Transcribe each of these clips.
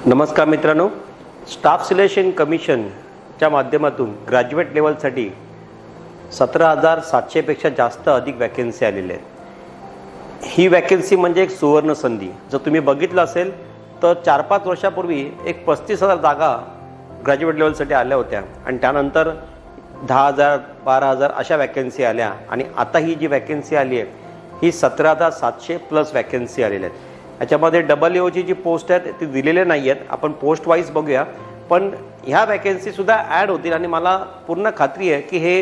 नमस्कार मित्रांनो, staff selection कमिशनच्या माध्यमातून ग्रॅज्युएट लेवलसाठी 17,700 पेक्षा जास्त अधिक वॅकन्सी आलेल्या आहेत। ही वॅकन्सी म्हणजे एक सुवर्ण संधी। जर तुम्ही बघितलं असेल तर 4-5 वर्षापूर्वी एक 35,000 जागा ग्रॅज्युएट लेवलसाठी आल्या होत्या आणि त्यानंतर 10,000 12,000 अशा वॅकन्सी आल्या आणि आता ही जी वॅकन्सी आली आहे ही 17,700 प्लस वॅकन्सी आलेल्या आहेत। याच्यामध्ये WOची जी पोस्ट आहेत ती दिलेले नाही आहेत, आपण पोस्ट वाईज बघूया, पण ह्या वॅकन्सीसुद्धा ॲड होतील आणि मला पूर्ण खात्री आहे की हे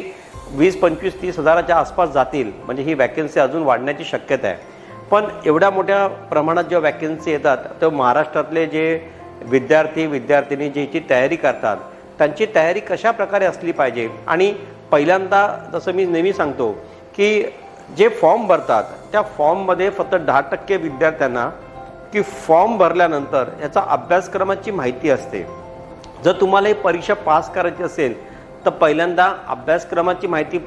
20-25-30 हजाराच्या आसपास जातील, म्हणजे ही वॅकन्सी अजून वाढण्याची शक्यता आहे। पण एवढ्या मोठ्या प्रमाणात जेव्हा वॅकन्सी येतात तेव्हा महाराष्ट्रातले जे विद्यार्थी ज्याची तयारी करतात त्यांची तयारी कशा प्रकारे असली पाहिजे। आणि पहिल्यांदा जसं मी नेहमी सांगतो की जे फॉर्म भरतात त्या फॉर्ममध्ये फक्त 10% विद्यार्थ्यांना की फॉर्म भरल्यानंतर याचा अभ्यासक्रमाची माहिती असते। जर तुम्हाला ही परीक्षा पास करायची असेल तर पहिल्यांदा अभ्यासक्रमाची माहिती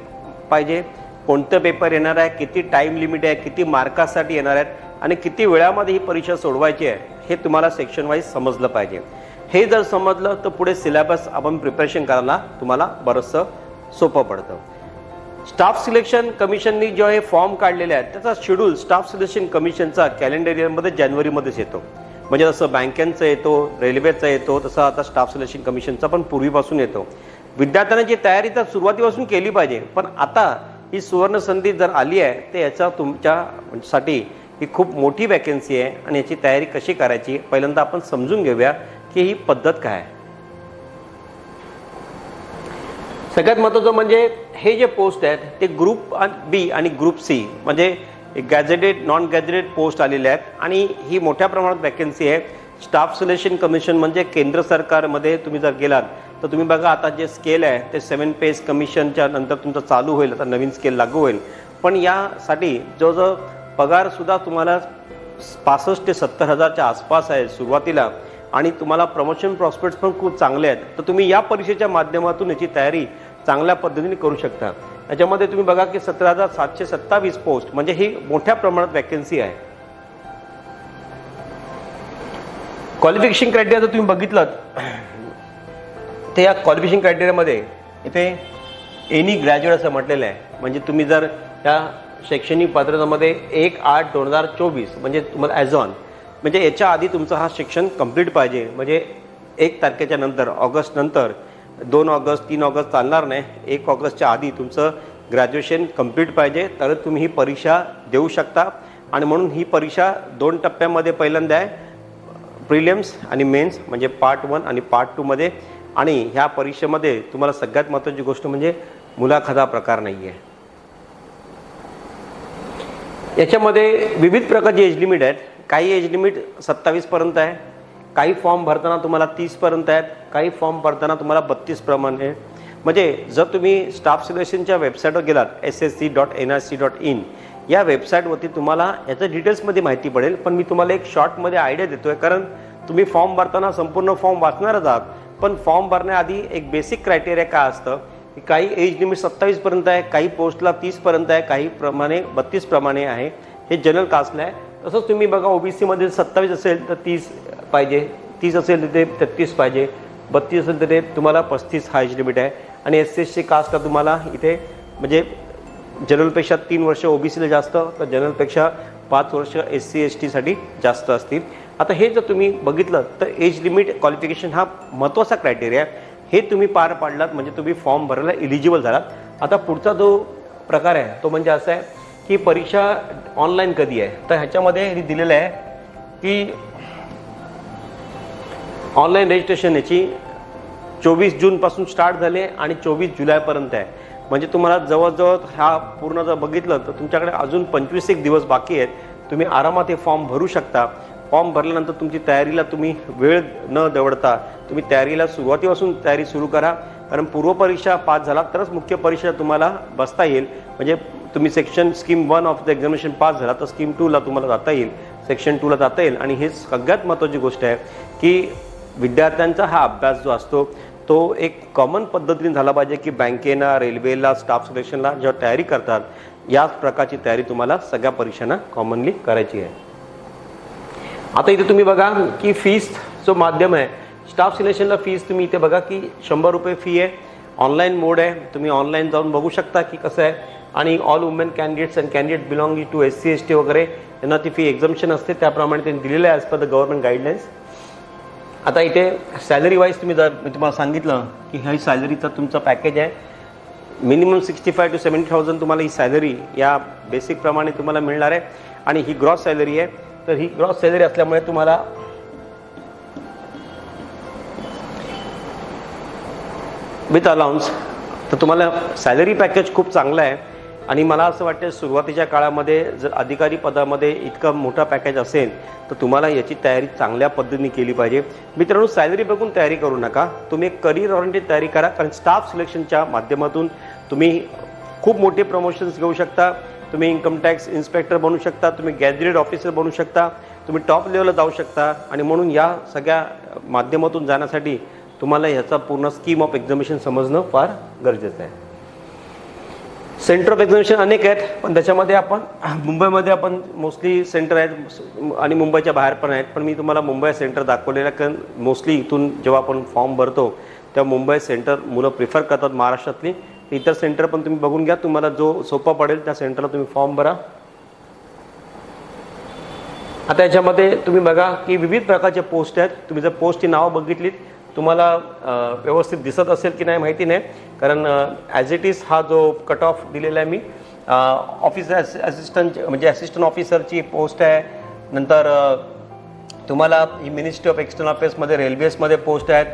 पाहिजे, कोणतं पेपर येणार आहे, किती टाईम लिमिट आहे, किती मार्कासाठी येणार आहेत आणि किती वेळामध्ये ही परीक्षा सोडवायची आहे हे तुम्हाला सेक्शन वाईज समजलं पाहिजे। हे जर समजलं तर पुढे सिलेबस आपण प्रिपरेशन करायला तुम्हाला बरंचसं सोपं पडतं। स्टाफ सिलेक्शन कमिशननी जो हे फॉर्म काढलेले आहेत त्याचा शेड्यूल स्टाफ सिलेक्शन कमिशनचा कॅलेंडर इयरमध्ये जानेवारीमध्येच येतो, म्हणजे जसं बँकेंचा येतो, रेल्वेचा येतो, तसं आता स्टाफ सिलेक्शन कमिशनचा पण पूर्वीपासून येतो। विद्यार्थ्यांची तयारी तर सुरुवातीपासून केली पाहिजे, पण आता ही सुवर्ण संधी जर आली आहे तर याचा तुमच्यासाठी ही खूप मोठी वॅकन्सी आहे आणि याची तयारी कशी करायची पहिल्यांदा आपण समजून घेऊया की ही पद्धत काय आहे। सगळ्यात महत्त्वाचं म्हणजे हे जे पोस्ट आहेत ते ग्रुप बी आणि ग्रुप सी म्हणजे गॅझेटेड नॉन गॅझेटेड पोस्ट आलेले आहेत आणि ही मोठ्या प्रमाणात वॅकन्सी आहे। स्टाफ सिलेक्शन कमिशन म्हणजे केंद्र सरकारमध्ये तुम्ही जर गेलात तर तुम्ही बघा आता जे स्केल आहे ते 7 पेज कमिशनच्या नंतर तुमचं चालू होईल, आता नवीन स्केल लागू होईल, पण यासाठी जो पगारसुद्धा तुम्हाला 65,000 ते 70,000च्या आसपास आहे सुरुवातीला आणि तुम्हाला प्रमोशन प्रॉस्पेक्ट्स पण खूप चांगले आहेत, तर तुम्ही या परीक्षेच्या माध्यमातून याची तयारी चांगल्या पद्धतीने करू शकता। याच्यामध्ये तुम्ही बघा की 17,727 पोस्ट म्हणजे ही मोठ्या प्रमाणात वॅकन्सी आहे। क्वालिफिकेशन क्रायटेरिया जर तुम्ही बघितलं तर या क्वालिफिकेशन क्रायटेरियामध्ये इथे एनी ग्रॅज्युएट असं म्हटलेलं आहे, म्हणजे तुम्ही जर या शैक्षणिक पात्रतेमध्ये 1/8/2024 म्हणजे तुम्हाला ॲज ऑन म्हणजे याच्या आधी तुमचा हा शिक्षण कंप्लीट पाहिजे, म्हणजे 1 तारखेच्या नंतर ऑगस्ट नंतर 2 ऑगस्ट 3 ऑगस्ट चालणार नाही, 1 ऑगस्टच्या आधी तुमचं ग्रॅज्युएशन कंप्लीट पाहिजे तर तुम्ही ही परीक्षा देऊ शकता। आणि म्हणून ही परीक्षा 2 टप्प्यामध्ये पहिल्यांदा आहे, प्रिलिम्स आणि मेन्स म्हणजे पार्ट 1 आणि पार्ट 2 मध्ये। आणि ह्या परीक्षेमध्ये तुम्हाला सगळ्यात महत्त्वाची गोष्ट म्हणजे मुलाखता प्रकार नाही आहे। याच्यामध्ये विविध प्रकारची एज लिमिट आहेत, काही एज लिमिट 27 पर्यंत आहे, काही फॉर्म भरताना तुम्हाला 30 पर्यंत आहेत, काही फॉर्म भरताना तुम्हाला 32 प्रमाणे। म्हणजे जर तुम्ही स्टाफ सिलेक्शनच्या वेबसाईटवर गेलात ssc.nrc.in या वेबसाईटवरती तुम्हाला याचं डिटेल्समध्ये माहिती पडेल, पण मी तुम्हाला एक शॉर्टमध्ये आयडिया देतोय कारण तुम्ही फॉर्म भरताना संपूर्ण फॉर्म वाचणारच आहात, पण फॉर्म भरण्याआधी एक बेसिक क्रायटेरिया काय असतं की काही एज लिमिट 27 पर्यंत आहे, काही पोस्टला 30 पर्यंत आहे, काही प्रमाणे 32 प्रमाणे आहे, हे जनरल कास्टला आहे। तसंच तुम्ही बघा ओबीसीमध्ये 27 असेल तर 30 पाहिजे, 30 असेल तर ते 33 पाहिजे, 32 असेल तर ते तुम्हाला 35 हा एज लिमिट आहे। आणि SC कास्टला तुम्हाला इथे म्हणजे जनरलपेक्षा 3 वर्ष ओबीसीला जास्त तर जनरलपेक्षा 5 वर्ष SC ST साठी जास्त असतील। आता हे जर तुम्ही बघितलं तर एज लिमिट क्वालिफिकेशन हा महत्त्वाचा क्रायटेरिया आहे, हे तुम्ही पार पाडलात म्हणजे तुम्ही फॉर्म भरायला इलिजिबल झालात। आता पुढचा जो प्रकार आहे तो म्हणजे असा आहे की परीक्षा ऑनलाईन कधी आहे, तर ह्याच्यामध्ये हे दिलेलं आहे की ऑनलाईन रजिस्ट्रेशन याची 24 जूनपासून स्टार्ट झाले आणि 24 जुलैपर्यंत आहे, म्हणजे तुम्हाला जवळजवळ हा पूर्ण जर बघितलं तर तुमच्याकडे अजून 25 दिवस बाकी आहेत, तुम्ही आरामात हे फॉर्म भरू शकता। फॉर्म भरल्यानंतर तुमची तयारीला तुम्ही वेळ न दवडता तुम्ही तयारीला सुरुवातीपासून तयारी सुरू करा, कारण पूर्वपरीक्षा पास झाला तरच मुख्य परीक्षा तुम्हाला बसता येईल। म्हणजे तुम्ही section scheme 1 of the examination pass झाला तर स्कीम 2ला तुम्हाला जाता येईल, सेक्शन 2ला जाता येईल। आणि हे सगळ्यात महत्त्वाची गोष्ट आहे की विद्यार्थ्यांचा हा अभ्यास जो असतो तो एक कॉमन पद्धतीने झाला पाहिजे की बँकेना, रेल्वेला, स्टाफ सिलेक्शनला जेव्हा तयारी करतात याच प्रकारची तयारी तुम्हाला सगळ्या परीक्षांना कॉमनली करायची आहे। आता इथे तुम्ही बघा की फीस जो माध्यम आहे. स्टाफ सिलेक्शनला फीस तुम्ही इथे बघा की 100 रुपये फी आहे. ऑनलाईन मोड आहे, तुम्ही ऑनलाईन जाऊन बघू शकता की कसं आहे. आणि all women candidates and candidate belonging to SC ST वगैरे यांना ती फी एक्झम्पशन असते, त्याप्रमाणे त्यांनी दिलेलं आहे as per the government guidelines. आता इथे सॅलरी वाईज तुम्ही जर मी तुम्हाला सांगितलं की ह्या सॅलरीचा तुमचा पॅकेज आहे, मिनिमम 65 to 70,000 तुम्हाला ही सॅलरी या बेसिकप्रमाणे तुम्हाला मिळणार आहे. आणि ही ग्रॉस सॅलरी आहे. तर ही ग्रॉस सॅलरी असल्यामुळे तुम्हाला विथ अलाउन्स तर तुम्हाला सॅलरी पॅकेज खूप चांगलं आहे. आणि मला असं वाटतं सुरुवातीच्या काळामध्ये जर अधिकारी पदामध्ये इतकं मोठा पॅकेज असेल तर तुम्हाला याची तयारी चांगल्या पद्धतीने केली पाहिजे. मित्रांनो, सॅलरी बघून तयारी करू नका, तुम्ही एक करिअर ओरिएंटेड तयारी करा. कारण स्टाफ सिलेक्शनच्या माध्यमातून तुम्ही खूप मोठे प्रमोशन्स घेऊ शकता. तुम्ही इन्कम टॅक्स इन्स्पेक्टर बनू शकता, तुम्ही गॅजेटेड ऑफिसर बनू शकता, तुम्ही टॉप लेवलला जाऊ शकता. आणि म्हणून या सगळ्या माध्यमातून जाण्यासाठी तुम्हाला ह्याचा पूर्ण स्कीम ऑफ एक्झामिनेशन समजणं फार गरजेचं आहे. सेंटर ऑफ एक्झामिनेशन अनेक आहेत, पण त्याच्यामध्ये आपण मुंबईमध्ये आपण मोस्टली सेंटर आहेत आणि मुंबईच्या बाहेर पण आहेत. पण मी तुम्हाला मुंबई सेंटर दाखवलेलं आहे, कारण मोस्टली इथून जेव्हा आपण फॉर्म भरतो तेव्हा मुंबई सेंटर मुलं प्रिफर करतात महाराष्ट्रातली. इतर सेंटर पण तुम्ही बघून घ्या, तुम्हाला जो सोपा पडेल त्या सेंटरला तुम्ही फॉर्म भरा. आता याच्यामध्ये तुम्ही बघा की विविध प्रकारचे पोस्ट आहेत. तुम्ही जर पोस्टची नावं बघितलीत तुम्हाला व्यवस्थित दिसत असेल की नाही माहिती नाही, कारण ॲज इट इज हा जो कट ऑफ दिलेला आहे मी ऑफिस असिस्टंट म्हणजे असिस्टंट ऑफिसरची पोस्ट आहे. नंतर तुम्हाला ही मिनिस्ट्री ऑफ एक्सटर्नल अफेअर्समध्ये रेल्वेजमध्ये पोस्ट आहेत.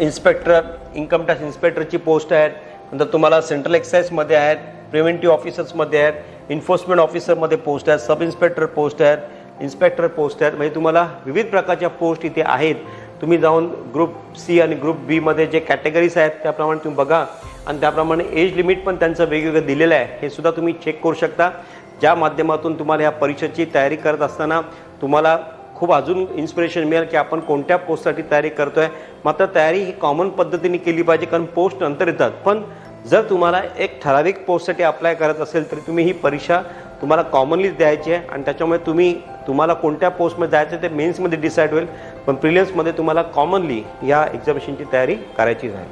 इन्स्पेक्टर इन्कम टॅक्स इन्स्पेक्टरची पोस्ट आहेत. नंतर तुम्हाला सेंट्रल एक्साईजमध्ये आहेत, प्रिव्हेंटिव्ह ऑफिसर्समध्ये आहेत, एन्फोर्समेंट ऑफिसरमध्ये पोस्ट आहेत, सब इन्स्पेक्टर पोस्ट आहेत, इन्स्पेक्टर पोस्ट आहेत. म्हणजे तुम्हाला विविध प्रकारच्या पोस्ट इथे आहेत. तुम्ही जाऊन ग्रुप C आणि ग्रुप B मध्ये जे कॅटेगरीज आहेत त्याप्रमाणे तुम्ही बघा. आणि त्याप्रमाणे एज लिमिट पण त्यांचं वेगवेगळं दिलेलं आहे, हे सुद्धा तुम्ही चेक करू शकता. ज्या माध्यमातून तुम्हाला ह्या परीक्षेची तयारी करत असताना तुम्हाला खूप अजून इन्स्पिरेशन मिळेल की आपण कोणत्या पोस्टसाठी तयारी करतो आहे. मात्र तयारी ही कॉमन पद्धतीने केली पाहिजे, कारण पोस्ट नंतर येतात. पण जर तुम्हाला एक ठराविक पोस्टसाठी अप्लाय करत असेल तर तुम्ही ही परीक्षा तुम्हाला कॉमनलीच द्यायची आहे. आणि त्याच्यामुळे तुम्हाला कोणत्या पोस्टमध्ये जायचं ते मेन्समध्ये डिसाईड होईल, पण प्रिलिम्समध्ये तुम्हाला कॉमनली या एक्झामिनेशनची तयारी करायचीच आहे.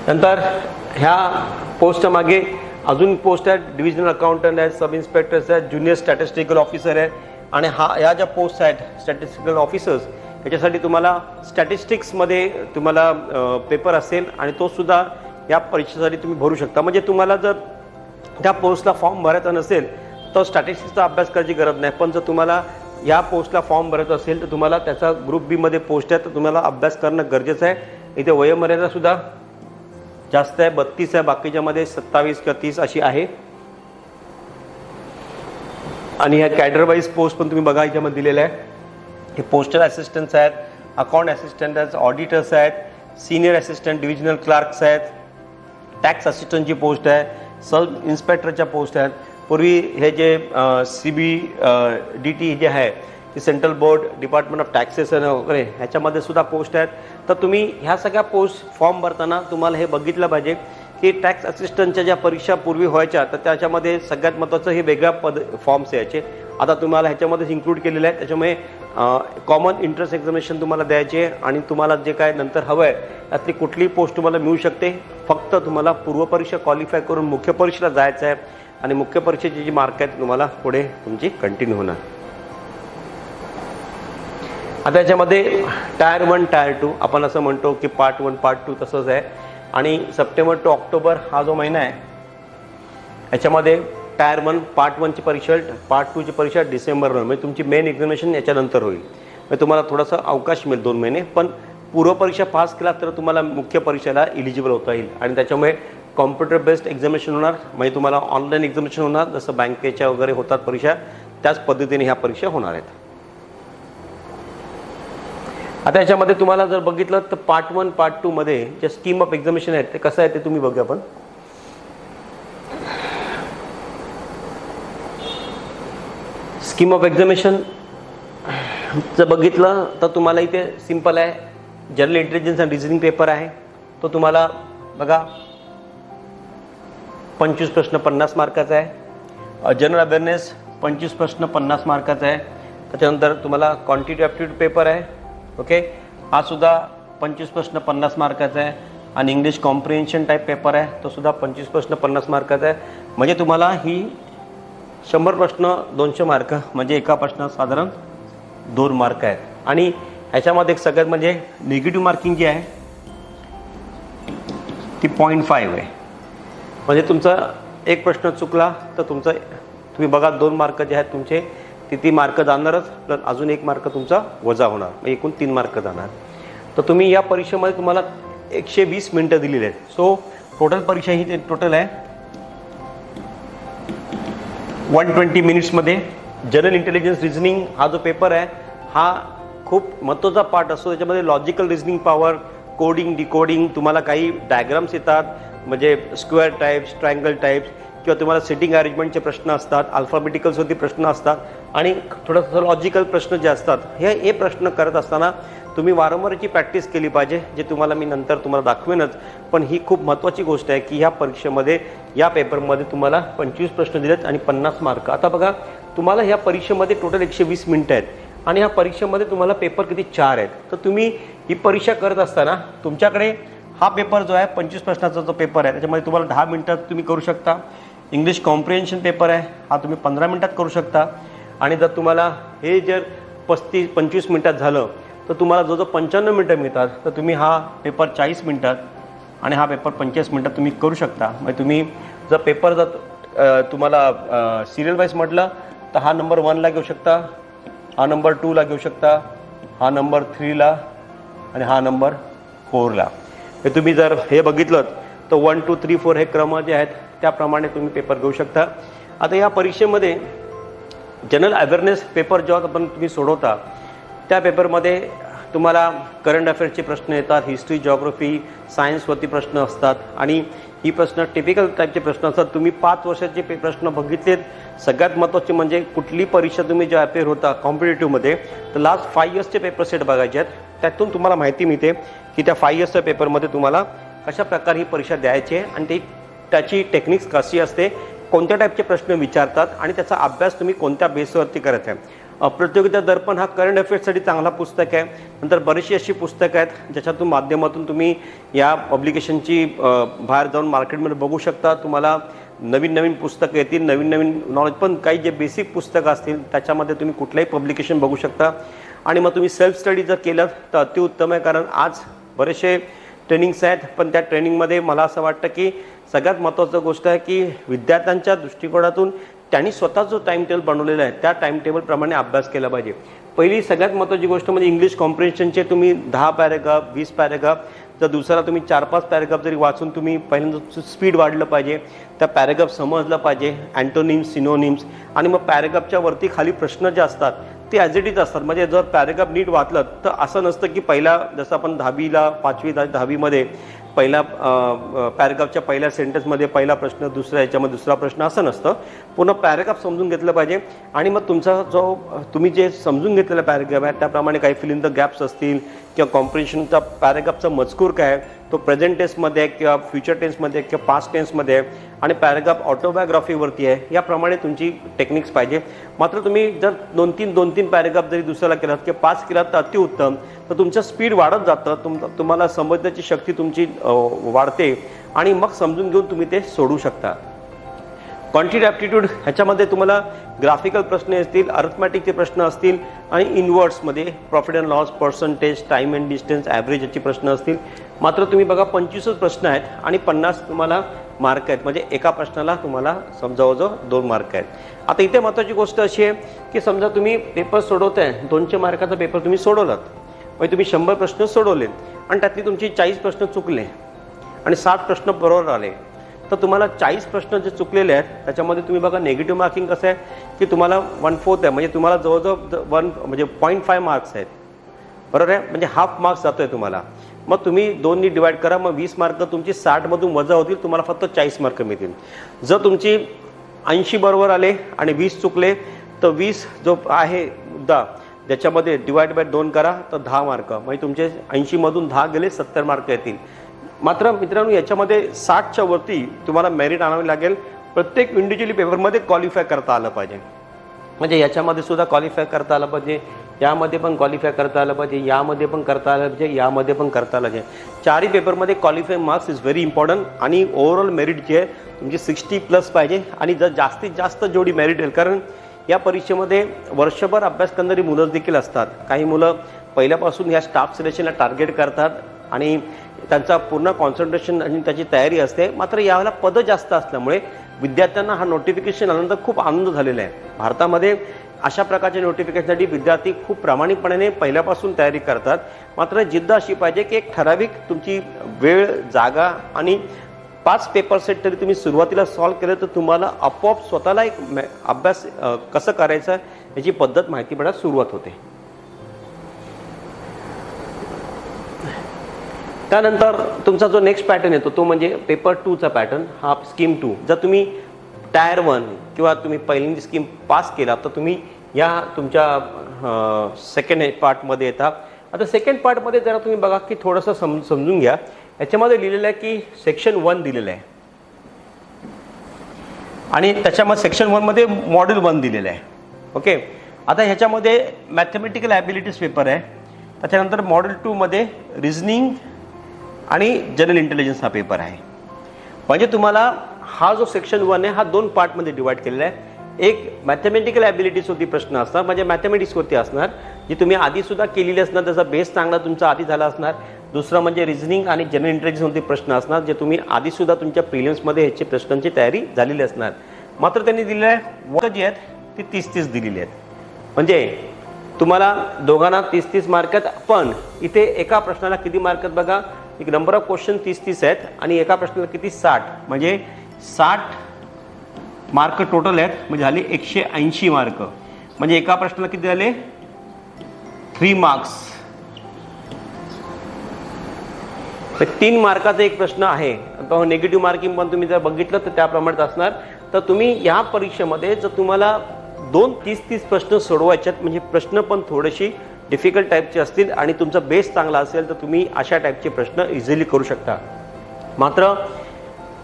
नंतर ह्या पोस्टच्या मागे अजून पोस्ट आहेत, डिव्हिजनल अकाउंटंट आहेत, सब इन्स्पेक्टर्स आहेत, ज्युनियर स्टॅटिस्टिकल ऑफिसर आहेत. आणि ह्या ज्या पोस्ट आहेत स्टॅटिस्टिकल ऑफिसर्स, याच्यासाठी तुम्हाला स्टॅटिस्टिक्समध्ये तुम्हाला पेपर असेल आणि तो सुद्धा या परीक्षेसाठी तुम्ही भरू शकता. म्हणजे तुम्हाला जर त्या पोस्टला फॉर्म भरायचा नसेल तर स्टॅटिस्टिक्सचा अभ्यास करायची गरज नाही. पण जर तुम्हाला या पोस्टला फॉर्म भरायचा असेल तर तुम्हाला त्याचा ग्रुप B मध्ये पोस्ट आहे, तर तुम्हाला अभ्यास करणं गरजेचं आहे. इथे वयोमर्यादा सुद्धा जास्त आहे, 32 आहे, बाकीच्यामध्ये 27 किंवा 30 अशी आहे. आणि ह्या कॅडर वाईज पोस्ट पण तुम्ही बघा याच्यामध्ये दिलेल्या आहे. हे पोस्टल असिस्टंट्स आहेत, अकाउंट असिस्टंट आहेत, ऑडिटर्स आहेत, सिनियर असिस्टंट, डिव्हिजनल क्लार्क्स आहेत, टॅक्स असिस्टंटची पोस्ट आहे, सब इन्स्पेक्टरच्या पोस्ट आहेत. पूर्वी हे जे CBDT जे आहे ते central board department of taxation वगैरे ह्याच्यामध्ये सुद्धा पोस्ट आहेत. तर तुम्ही ह्या सगळ्या पोस्ट फॉर्म भरताना तुम्हाला हे बघितलं पाहिजे की टॅक्स असिस्टंटच्या ज्या परीक्षा पूर्वी व्हायच्या तर त्याच्यामध्ये सगळ्यात महत्त्वाचं हे वेगळ्या फॉर्म्स यायचे. आता तुम्हाला ह्याच्यामध्येच इन्क्लूड केलेलं आहे. त्याच्यामुळे कॉमन इंटरेस्ट एक्झामिनेशन तुम्हाला द्यायचे आहे आणि तुम्हाला जे काय नंतर हवं आहे त्यातली कुठलीही पोस्ट तुम्हाला मिळू शकते. फक्त तुम्हाला पूर्वपरीक्षा क्वालिफाय करून मुख्य परीक्षेला जायचं आहे आणि मुख्य परीक्षेची जी मार्क आहेत तुम्हाला पुढे तुमची कंटिन्यू होणार. आता याच्यामध्ये टायर 1 टायर 2 आपण असं म्हणतो की पार्ट 1 पार्ट 2 तसंच आहे. आणि सप्टेंबर टू ऑक्टोबर हा जो महिना आहे याच्यामध्ये टायर 1 पार्ट 1ची परीक्षा, पार्ट 2ची परीक्षा डिसेंबरला, म्हणजे तुमची मेन एक्झामिनेशन याच्यानंतर होईल. म्हणजे तुम्हाला थोडासा अवकाश मिळेल 2 महिने. पण पूर्वपरीक्षा पास केला तर तुम्हाला मुख्य परीक्षेला इलिजिबल होता येईल. आणि त्याच्यामुळे कॉम्प्युटर बेस्ड एक्झामिनेशन होणार, म्हणजे तुम्हाला ऑनलाईन एक्झामिनेशन होणार, जसं बँकेच्या वगैरे होतात परीक्षा त्याच पद्धतीने ह्या परीक्षा होणार आहेत. आता याच्यामध्ये तुम्हाला जर बघितलं तर पार्ट 1 पार्ट 2 मध्ये जे स्कीम ऑफ एक्झामिनेशन आहेत ते कसं आहे ते तुम्ही बघूया. आपण स्कीम ऑफ एक्झामिनेशन जर बघितलं तर तुम्हाला इथे सिंपल आहे. General intelligence and reasoning paper आहे, तो तुम्हाला बघा 25 प्रश्न 50 मार्काचा आहे. जनरल अवेअरनेस 25 प्रश्न 50 मार्काचा आहे. त्याच्यानंतर तुम्हाला क्वांटिटी ॲप्टिट्यूड पेपर आहे. ओके, हा सुद्धा 25 प्रश्न 50 मार्काचा आहे. आणि इंग्लिश कॉम्प्रिहेन्शन टाईप पेपर आहे, तो सुद्धा 25 प्रश्न 50 मार्काचा आहे. म्हणजे तुम्हाला ही 100 प्रश्न 200 मार्क, म्हणजे एका प्रश्नात साधारण 2 मार्क आहेत. आणि ह्याच्यामध्ये एक सगळ्यात म्हणजे निगेटिव्ह मार्किंग जी आहे ती 0.5 आहे. म्हणजे तुमचा एक प्रश्न चुकला तर तुमचं तुम्ही बघा 2 मार्क जे आहेत तुमचे ती मार्क जाणारच, प्लस अजून 1 मार्क तुमचा वजा होणार, म्हणजे एकूण 3 मार्क जाणार. तर तुम्ही या परीक्षेमध्ये तुम्हाला 120 मिनटं दिलेली आहेत. सो टोटल परीक्षा ही टोटल आहे 120 मिनिट्समध्ये. जनरल इंटेलिजन्स रिझनिंग हा जो पेपर आहे हा खूप महत्त्वाचा पार्ट असतो. त्याच्यामध्ये logical reasoning power, coding, decoding, तुम्हाला काही डायग्राम्स येतात, म्हणजे स्क्वेअर टाईप्स, ट्रायंगल टाईप्स, किंवा तुम्हाला सिटिंग अरेंजमेंटचे प्रश्न असतात, अल्फाबेटिकल्सवरती प्रश्न असतात, आणि थोडंसं लॉजिकल प्रश्न जे असतात हे प्रश्न करत असताना तुम्ही वारंवार याची प्रॅक्टिस केली पाहिजे, जे तुम्हाला मी नंतर तुम्हाला दाखवेनच. पण ही खूप महत्त्वाची गोष्ट आहे की ह्या परीक्षेमध्ये, या पेपरमध्ये तुम्हाला 25 प्रश्न दिलेत आणि 50 मार्क. आता बघा, तुम्हाला ह्या परीक्षेमध्ये टोटल 120 मिनटं आहेत आणि ह्या परीक्षेमध्ये तुम्हाला पेपर किती 4 आहेत. तर तुम्ही ही परीक्षा करत असताना तुमच्याकडे हा पेपर जो आहे 25 प्रश्नाचा जो पेपर आहे त्याच्यामध्ये तुम्हाला 10 मिनटात तुम्ही करू शकता. इंग्लिश कॉम्प्रिहेन्शन पेपर आहे हा तुम्ही 15 मिनटात करू शकता. आणि जर तुम्हाला हे जर 25 मिनटात झालं तर तुम्हाला जो 95 मिनटं मिळतात, तर तुम्ही हा पेपर 40 मिनटात आणि हा पेपर 45 मिनटात तुम्ही करू शकता. म्हणजे तुम्ही जर पेपर जर तुम्हाला सिरियल वाईज म्हटलं तर हा नंबर 1ला घेऊ शकता, हा नंबर 2ला घेऊ शकता, हा नंबर 3ला आणि हा नंबर 4ला. हे तुम्ही जर हे बघितलं तर 1, 2, 3, 4 हे क्रम जे आहेत त्याप्रमाणे तुम्ही पेपर घेऊ शकता. आता या परीक्षेमध्ये जनरल अवेअरनेस पेपर जेव्हा आपण तुम्ही सोडवता त्या पेपरमध्ये तुम्हाला करंट अफेअर्सचे प्रश्न येतात, हिस्ट्री, जिओग्राफी, सायन्सवरती प्रश्न असतात. आणि ही प्रश्न टिपिकल टाईपचे प्रश्न असतात. तुम्ही 5 वर्षाचे प्रश्न बघितलेत. सगळ्यात महत्त्वाचे म्हणजे कुठली परीक्षा तुम्ही जेव्हा अपेअर होता कॉम्पिटेटिव्हमध्ये तर लास्ट 5 इयर्सचे पेपर सेट बघायचे आहेत. त्यातून तुम्हाला माहिती मिळते की त्या 5 इयर्सच्या पेपरमध्ये तुम्हाला कशा प्रकारे ही परीक्षा द्यायची आहे आणि त्याची टेक्निक्स कशी असते, कोणत्या टाईपचे प्रश्न विचारतात आणि त्याचा अभ्यास तुम्ही कोणत्या बेसवरती करत आहे. प्रतियोगिता दर्पण हा करंट अफेअर्ससाठी चांगला पुस्तक आहे. नंतर बरीचशी अशी पुस्तकं आहेत ज्याच्यातून माध्यमातून तुम्ही या पब्लिकेशनची बाहेर जाऊन मार्केटमध्ये बघू शकता. तुम्हाला नवीन नवीन पुस्तकं येतील, नवीन नवीन नॉलेज, पण काही जे बेसिक पुस्तकं असतील त्याच्यामध्ये तुम्ही कुठलंही पब्लिकेशन बघू शकता. आणि मग तुम्ही सेल्फ स्टडी जर केलं तर अतिउत्तम आहे, कारण आज बरेचसे ट्रेनिंग्स आहेत. पण त्या ट्रेनिंगमध्ये मला असं वाटतं की सगळ्यात महत्त्वाचं गोष्ट आहे की विद्यार्थ्यांच्या दृष्टिकोनातून त्यांनी स्वतः जो टाईम टेबल बनवलेला आहे त्या टाईम टेबलप्रमाणे अभ्यास केला पाहिजे. पहिली सगळ्यात महत्त्वाची गोष्ट म्हणजे इंग्लिश कॉम्प्रिहेन्शनचे तुम्ही 10 पॅरेग्राफ, 20 पॅरेग्राफ, जर दुसरा तुम्ही 4-5 पॅरेग्राफ जरी वाचून तुम्ही पहिल्यांदा स्पीड वाढलं पाहिजे, त्या पॅरेग्राफ समजलं पाहिजे, अँटोनिम्स, सिनोनिम्स, आणि मग पॅरेग्राफच्या वरती खाली प्रश्न जे असतात ते ॲज इट इज असतात. म्हणजे जर पॅरेग्राफ नीट वाचलं तर असं नसतं की पहिला, जसं आपण 10वीला 5वी 10वीमध्ये पहिला पॅरेग्राफच्या पहिल्या सेंटेन्समध्ये पहिला प्रश्न, दुसऱ्या याच्यामध्ये दुसरा प्रश्न, असं नसतं. पूर्ण पॅरेग्राफ समजून घेतलं पाहिजे. आणि मग तुमचा जो तुम्ही जे समजून घेतलेला पॅरेग्राफ आहे त्याप्रमाणे काही फिल इन द गॅप्स असतील किंवा कॉम्प्रिहेन्शनचा पॅरेग्राफचा मजकूर काय आहे तो प्रेझेंट टेन्समध्ये आहे किंवा फ्युचर टेन्समध्ये आहे किंवा पास्ट टेन्समध्ये आहे, आणि पॅरेग्राफ ऑटोबायोग्राफीवरती आहे, याप्रमाणे तुमची टेक्निक्स पाहिजे. मात्र तुम्ही जर 2-3 पॅरेग्राफ जरी दुसऱ्याला केलात किंवा 5 केलात तर अतिउत्तम. तर तुमचं स्पीड वाढत जातं, तुम्हाला समजण्याची शक्ती तुमची वाढते आणि मग समजून घेऊन तुम्ही ते सोडू शकता. क्वांटिटी ॲप्टिट्यूड ह्याच्यामध्ये तुम्हाला ग्राफिकल प्रश्न असतील, अर्थमॅटिकचे प्रश्न असतील, आणि इनवर्ड्समध्ये profit and loss, percentage, time and distance, average याची प्रश्न असतील. मात्र तुम्ही बघा 25 प्रश्न आहेत आणि 50 तुम्हाला मार्क आहेत. म्हणजे एका प्रश्नाला तुम्हाला जवळजवळ 2 मार्क आहेत. आता इथे महत्त्वाची गोष्ट अशी आहे की समजा तुम्ही पेपर सोडवताय, 200 मार्काचा पेपर तुम्ही सोडवलात, म्हणजे तुम्ही 100 प्रश्न सोडवले आणि त्यातली तुमची 40 प्रश्न चुकले आणि 60 प्रश्न बरोबर आले, तर तुम्हाला 40 प्रश्न जे चुकलेले आहेत त्याच्यामध्ये तुम्ही बघा निगेटिव्ह मार्किंग कसं आहे की तुम्हाला 1/4 आहे. म्हणजे तुम्हाला जवळजवळ 0.5 मार्क्स आहेत, बरोबर आहे. म्हणजे हाफ मार्क्स जातो आहे तुम्हाला. मग तुम्ही 2नी डिवाईड करा, मग 20 मार्क तुमची 60मधून वजा होतील, तुम्हाला फक्त 40 मार्क मिळतील. जर तुमची 80 बरोबर आले आणि 20 चुकले तर 20 जो आहे मुद्दा ज्याच्यामध्ये डिवाईड बाय 2 करा तर 10 मार्क, म्हणजे तुमचे 80मधून 10 गेले 70 मार्क येतील. मात्र मित्रांनो याच्यामध्ये 60च्या वरती तुम्हाला मेरिट आणावी लागेल. प्रत्येक इंडिव्हिज्युअली पेपरमध्ये क्वालिफाय करता आलं पाहिजे. म्हणजे याच्यामध्ये सुद्धा क्वालिफाय करता आलं पाहिजे, यामध्ये पण क्वालिफाय करता आलं पाहिजे, यामध्ये पण करता आलं पाहिजे, यामध्ये पण करता आलं पाहिजे. चारही पेपरमध्ये qualify marks is very important. आणि ओव्हरऑल मेरिट जे आहे तुमची 60+ पाहिजे. आणि जर जास्तीत जास्त जेवढी मेरिट येईल, कारण या परीक्षेमध्ये वर्षभर अभ्यास करणारी मुलं देखील असतात. काही मुलं पहिल्यापासून या स्टाफ सिलेक्शनला टार्गेट करतात आणि त्यांचा पूर्ण कॉन्सन्ट्रेशन आणि त्याची तयारी असते. मात्र यावेळेला पदं जास्त असल्यामुळे विद्यार्थ्यांना हा नोटिफिकेशन आल्यानंतर खूप आनंद झालेला आहे. भारतामध्ये अशा प्रकारच्या नोटिफिकेशनसाठी विद्यार्थी खूप प्रामाणिकपणे पहिल्यापासून तयारी करतात. मात्र जिद्द अशी पाहिजे की एक ठराविक तुमची वेळ, जागा आणि 5 पेपर सेट तरी तुम्ही सुरुवातीला सॉल्व्ह केलं तर तुम्हाला आपोआप स्वतःला एक अभ्यास कसं करायचं याची पद्धत माहिती पडायला सुरुवात होते. त्यानंतर तुमचा जो नेक्स्ट पॅटर्न येतो तो म्हणजे पेपर 2चा पॅटर्न. हा स्कीम 2. जर तुम्ही टायर 1 किंवा तुम्ही पहिल्यांदी स्कीम पास केला तर तुम्ही या तुमच्या सेकंड पार्टमध्ये येतात. आता सेकंड पार्टमध्ये जरा तुम्ही बघा की थोडंसं समजून घ्या. याच्यामध्ये लिहिलेलं आहे की सेक्शन 1 दिलेलं आहे आणि त्याच्यामध्ये सेक्शन 1 मध्ये मॉड्यूल 1 दिलेलं आहे. ओके. आता ह्याच्यामध्ये मॅथमॅटिकल ॲबिलिटीज पेपर आहे. त्याच्यानंतर मॉड्यूल 2 मध्ये रिझनिंग आणि जनरल इंटेलिजन्स हा पेपर आहे. म्हणजे तुम्हाला हा जो सेक्शन 1 आहे हा 2 पार्टमध्ये डिवाइड केलेला आहे. एक मॅथमॅटिकल ॲबिलिटीजवरती प्रश्न असणार, म्हणजे मॅथमॅटिक्सवरती असणार, जी तुम्ही आधीसुद्धा केलेली असणार, त्याचा बेस चांगला तुमचा आधी झाला असणार. दुसरं म्हणजे रिझनिंग आणि जनरल इंटेलिजन्सवरती प्रश्न असणार, जे तुम्ही आधीसुद्धा तुमच्या प्रिलिम्समध्ये ह्याची प्रश्नांची तयारी झालेली असणार. मात्र त्यांनी दिलेलं आहे वर्ग जी आहेत ती 30-30 दिलेली आहेत. म्हणजे तुम्हाला दोघांना 30-30 मार्क आहेत. पण इथे एका प्रश्नाला किती मार्क आहेत बघा. एक नंबर ऑफ क्वेश्चन 30-30 आहेत आणि एका प्रश्नाला किती 60, म्हणजे 60 मार्क टोटल आहेत. म्हणजे झाले 180 मार्क. म्हणजे एका प्रश्नाला किती झाले 3 मार्क्स. 3 मार्काचा एक प्रश्न आहे. तो निगेटिव्ह मार्किंग पण तुम्ही जर बघितलं तर त्याप्रमाणे असणार. तर तुम्ही या परीक्षेमध्ये जर तुम्हाला 2 30-30 प्रश्न सोडवायचे आहेत, म्हणजे प्रश्न पण थोडेशी डिफिकल्ट टाईपचे असतील आणि तुमचा बेस चांगला असेल तर तुम्ही अशा टाईपचे प्रश्न इझिली करू शकता. मात्र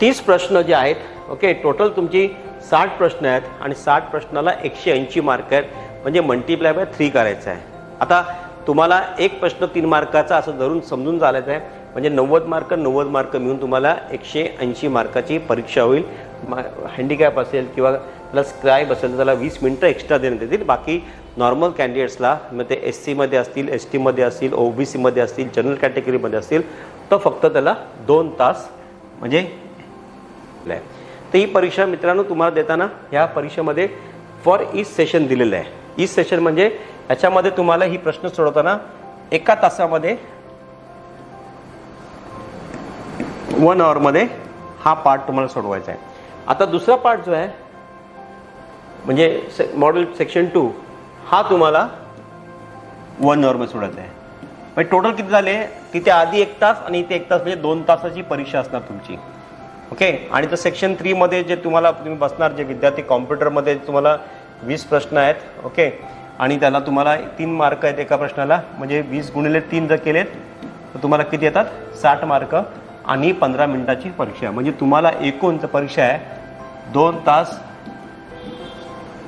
30 प्रश्न जे आहेत, ओके, टोटल तुमची 60 प्रश्न आहेत आणि 60 प्रश्नाला 180 मार्क आहेत. म्हणजे मल्टिप्लाय बाय 3 करायचं आहे. आता तुम्हाला एक प्रश्न 3 मार्काचा असं धरून समजून चालायचं आहे. म्हणजे 90 मार्क मिळून तुम्हाला 180 मार्काची परीक्षा होईल. हँडिकॅप असेल किंवा त्याला स्क्राईब असेल तर त्याला 20 मिनटं एक्स्ट्रा देण्यात येतील. बाकी नॉर्मल कॅन्डिडेट्सला, मग ते SC असतील, ST असतील, OBC असतील, जनरल कॅटेगरीमध्ये असतील तर फक्त त्याला 2 तास म्हणजे. तर ही परीक्षा मित्रांनो तुम्हाला देताना ह्या परीक्षेमध्ये फॉर ईच सेशन दिलेलं आहे. ईच सेशन म्हणजे याच्यामध्ये तुम्हाला ही प्रश्न सोडवताना एका तासामध्ये 1 आवरमध्ये हा पार्ट तुम्हाला सोडवायचा आहे. आता दुसरा पार्ट जो आहे म्हणजे मॉड्यूल सेक्शन 2 हा तुम्हाला 1 आवरमध्ये सोडायचा आहे. म्हणजे टोटल किती झाले, तिथे आधी 1 तास आणि इथे 1 तास, म्हणजे 2 तासाची परीक्षा असणार तुमची. ओके. आणि तर सेक्शन 3 मध्ये जे तुम्ही बसणार, जे विद्यार्थी कॉम्प्युटरमध्ये तुम्हाला 20 प्रश्न आहेत. ओके. आणि त्याला तुम्हाला 3 मार्क आहेत एका प्रश्नाला. म्हणजे 20 गुणिले 3 जर केलेत तर तुम्हाला किती येतात 60 मार्क आणि 15 मिनिटाची परीक्षा. म्हणजे तुम्हाला एकूण परीक्षा आहे 2 तास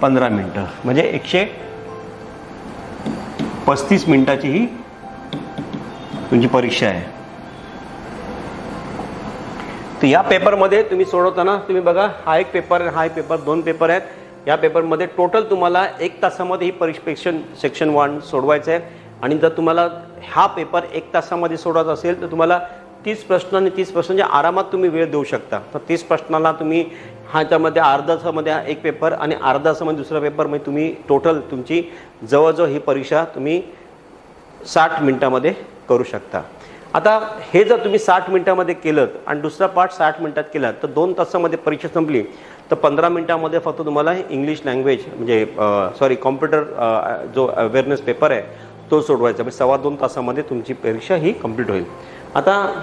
15 मिनिटं, म्हणजे 135 मिनिटाची ही तुमची परीक्षा आहे. तर या पेपरमध्ये तुम्ही सोडवताना तुम्ही बघा, हा एक पेपर आहे, हा एक पेपर, 2 पेपर आहेत. या पेपरमध्ये टोटल तुम्हाला 1 तासामध्ये ही परीक्षा सेक्शन 1 सोडवायचं आहे. आणि जर तुम्हाला हा पेपर 1 तासामध्ये सोडवायचा असेल तर तुम्हाला 30 प्रश्न आणि 30 प्रश्नांचे आरामात तुम्ही वेळ देऊ शकता. तर 30 प्रश्नाला तुम्ही ह्याच्यामध्ये अर्धा तासामध्ये एक पेपर आणि अर्धा तासामध्ये दुसरा पेपर, म्हणजे तुम्ही टोटल तुमची जवळजवळ ही परीक्षा तुम्ही 60 मिनिटामध्ये करू शकता. आता हे जर तुम्ही 60 मिनिटामध्ये केलं आणि दुसरा पार्ट 60 मिनिटात केला तर 2 तासामध्ये परीक्षा संपली. तर 15 मिनिटामध्ये फक्त तुम्हाला इंग्लिश लँग्वेज म्हणजे कॉम्प्युटर जो अवेअरनेस पेपर आहे तो सोडवायचा. म्हणजे 2.25 तासामध्ये तुमची परीक्षा ही कंप्लीट होईल. आता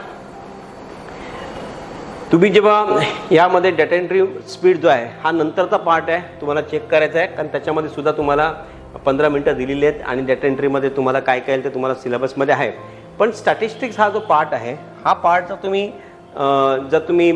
तुम्ही जेव्हा यामध्ये डेटा एंट्री स्पीड जो आहे हा नंतरचा पार्ट आहे, तुम्हाला चेक करायचा आहे. कारण त्याच्यामध्ये सुद्धा तुम्हाला 15 मिनिटं दिलेली आहेत आणि डेटा एंट्रीमध्ये तुम्हाला काय काय ते तुम्हाला सिलेबसमध्ये आहे. पण स्टॅटिस्टिक्स हा जो पार्ट आहे, हा पार्ट जर तुम्ही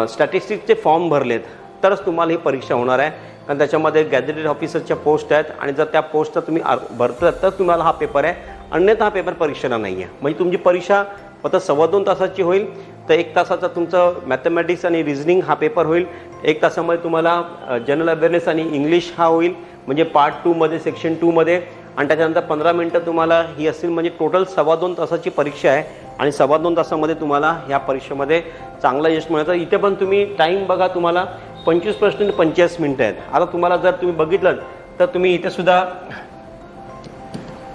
स्टॅटिस्टिक्सचे फॉर्म भरलेत तरच तुम्हाला ही परीक्षा होणार आहे. आणि त्याच्यामध्ये गॅझेटेड ऑफिसरच्या पोस्ट आहेत आणि जर त्या पोस्टचा तुम्ही भरतात तर तुम्हाला हा पेपर आहे, अन्यथा हा पेपर परीक्षेला नाही आहे. म्हणजे तुमची परीक्षा फक्त 2.25 तासाची होईल. तर 1 तासाचा तुमचं मॅथमॅटिक्स आणि रिझनिंग हा पेपर होईल. 1 तासामध्ये तुम्हाला जनरल अवेअरनेस आणि इंग्लिश हा होईल, म्हणजे पार्ट 2 मध्ये सेक्शन 2 मध्ये, आणि त्याच्यानंतर 15 मिनटं तुम्हाला ही असतील. म्हणजे टोटल 2.25 तासाची परीक्षा आहे आणि 2.25 तासामध्ये तुम्हाला ह्या परीक्षेमध्ये चांगलं यश मिळतं. इथे पण तुम्ही टाईम बघा, तुम्हाला 25 प्रश्न 45 मिनटं आहेत. आता तुम्हाला जर तुम्ही बघितलं तर तुम्ही इथे सुद्धा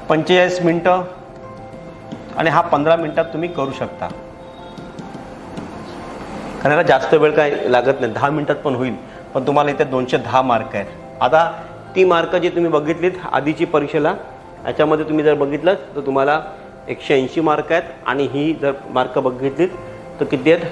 45 मिनटं आणि हा 15 मिनटात तुम्ही करू शकता. कारण याला जास्त वेळ काय लागत नाही, 10 मिनटात पण होईल. पण तुम्हाला इथे 210 मार्क आहेत. आता ती मार्क जी तुम्ही बघितलीत आधीची परीक्षेला, याच्यामध्ये तुम्ही जर बघितलं तर तुम्हाला 180 मार्क आहेत आणि ही जर मार्क बघितलीत तर किती आहेत,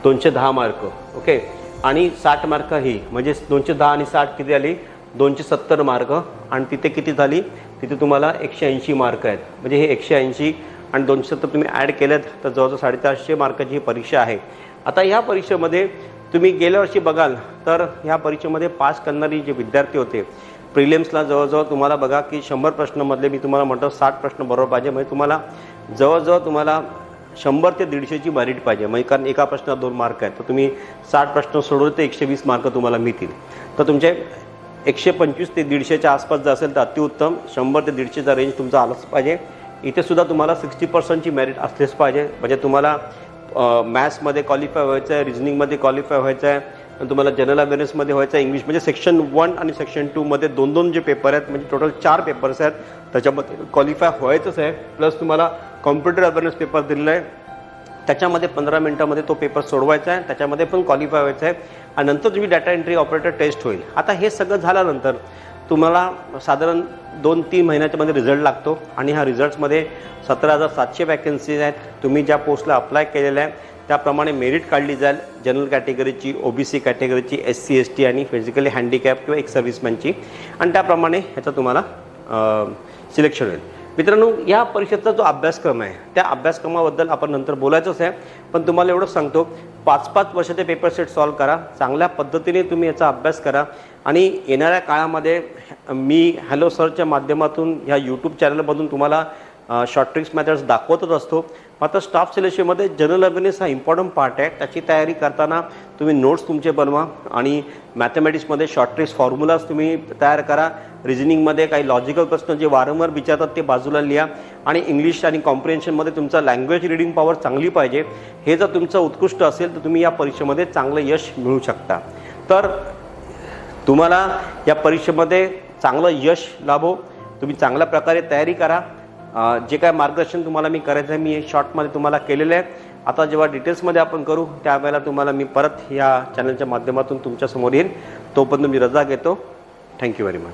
210 मार्क. ओके, आणि 60 मार्क ही म्हणजे 210 आणि 60 किती आली, 270 मार्क. आणि तिथे किती झाली, तिथे तुम्हाला 180 मार्क आहेत. म्हणजे हे 180 आणि 270 तुम्ही ॲड केलेत तर जवळजवळ 450 मार्काची ही परीक्षा आहे. आता ह्या परीक्षेमध्ये तुम्ही गेल्या वर्षी बघाल तर ह्या परीक्षेमध्ये पास करणारी जे विद्यार्थी होते, प्रिलिम्सला जवळजवळ तुम्हाला बघा की 100 प्रश्नांमधले मी तुम्हाला म्हणतो 60 प्रश्न बरोबर पाहिजे. म्हणजे तुम्हाला जवळजवळ तुम्हाला 100 ते 150ची मेरिट पाहिजे. म्हणजे कारण एका प्रश्नात 2 मार्क आहेत, तर तुम्ही 60 प्रश्न सोडवले तर 120 मार्क तुम्हाला मिळतील. तर तुमचे 125 ते 150च्या आसपास जर असेल तर अतिउत्तम. 100 ते 150चा रेंज तुमचा आलाच पाहिजे. इथे सुद्धा तुम्हाला 60% मेरिट असलेच पाहिजे. म्हणजे तुम्हाला मॅथ्समध्ये क्वालिफाय व्हायचं आहे, रिझनिंगमध्ये क्वालिफाय व्हायचं आहे, आणि तुम्हाला जनरल अवेअरनेसमध्ये व्हायचं आहे, इंग्लिश म्हणजे सेक्शन 1 आणि सेक्शन 2 मध्ये 2-2 जे पेपर आहेत, म्हणजे टोटल 4 पेपर्स आहेत, त्याच्यामध्ये क्वालिफाय व्हायचंच आहे. प्लस तुम्हाला कॉम्प्युटर अवेअरनेस पेपर दिलेला आहे, त्याच्यामध्ये 15 मिनटामध्ये तो पेपर सोडवायचा आहे, त्याच्यामध्ये पण क्वालिफाय व्हायचं आहे. आणि नंतर तुम्ही डाटा एंट्री ऑपरेटर टेस्ट होईल. आता हे सगळं झाल्यानंतर तुम्हाला साधारण 2-3 महिन्याच्यामध्ये रिझल्ट लागतो आणि ह्या रिझल्ट्समध्ये 17,700 वॅकन्सीज आहेत. तुम्ही ज्या पोस्टला अप्लाय केलेल्या आहे त्याप्रमाणे मेरिट काढली जाईल. जनरल कॅटेगरीची, OBC कॅटेगरीची, SC ST आणि फिजिकली हँडिकॅप किंवा एक सर्व्हिसमॅनची, आणि त्याप्रमाणे ह्याचं तुम्हाला सिलेक्शन होईल. मित्रांनो, या परीक्षेचा जो अभ्यासक्रम आहे त्या अभ्यासक्रमाबद्दल आपण नंतर बोलायचंच आहे. पण तुम्हाला एवढंच सांगतो, 5-5 वर्षाचे पेपर सेट सॉल्व करा, चांगल्या पद्धतीने तुम्ही याचा अभ्यास करा. आणि येणाऱ्या काळामध्ये मी हॅलो सरच्या माध्यमातून ह्या यूट्यूब चॅनलमधून तुम्हाला शॉर्ट ट्रिक्स मेथड्स दाखवतच असतो. मात्र स्टाफ सिलेक्शनमध्ये जनरल अवेअरनेस हा इम्पॉर्टंट पार्ट आहे. त्याची तयारी करताना तुम्ही नोट्स तुमचे बनवा आणि मॅथमॅटिक्समध्ये शॉर्ट ट्रिक्स फॉर्म्युलाज तुम्ही तयार करा. रिझनिंगमध्ये काही लॉजिकल प्रश्न जे वारंवार विचारतात ते बाजूला लिहा. आणि इंग्लिश आणि कॉम्प्रिहेन्शनमध्ये तुमचा लँग्वेज रीडिंग पॉवर चांगली पाहिजे. हे जर तुमचं उत्कृष्ट असेल तर तुम्ही या परीक्षेमध्ये चांगलं यश मिळवू शकता. तर तुम्हाला या परीक्षेमध्ये चांगलं यश लाभो. तुम्ही चांगल्या प्रकारे तयारी करा. जे काय मार्गदर्शन तुम्हाला मी करायचं आहे मी शॉर्टमध्ये तुम्हाला केलेलं आहे. आता जेव्हा डिटेल्समध्ये आपण करू त्यावेळेला तुम्हाला मी परत या चॅनलच्या माध्यमातून तुमच्यासमोर येईन. तोपर्यंत मी रजा घेतो. Thank you very much.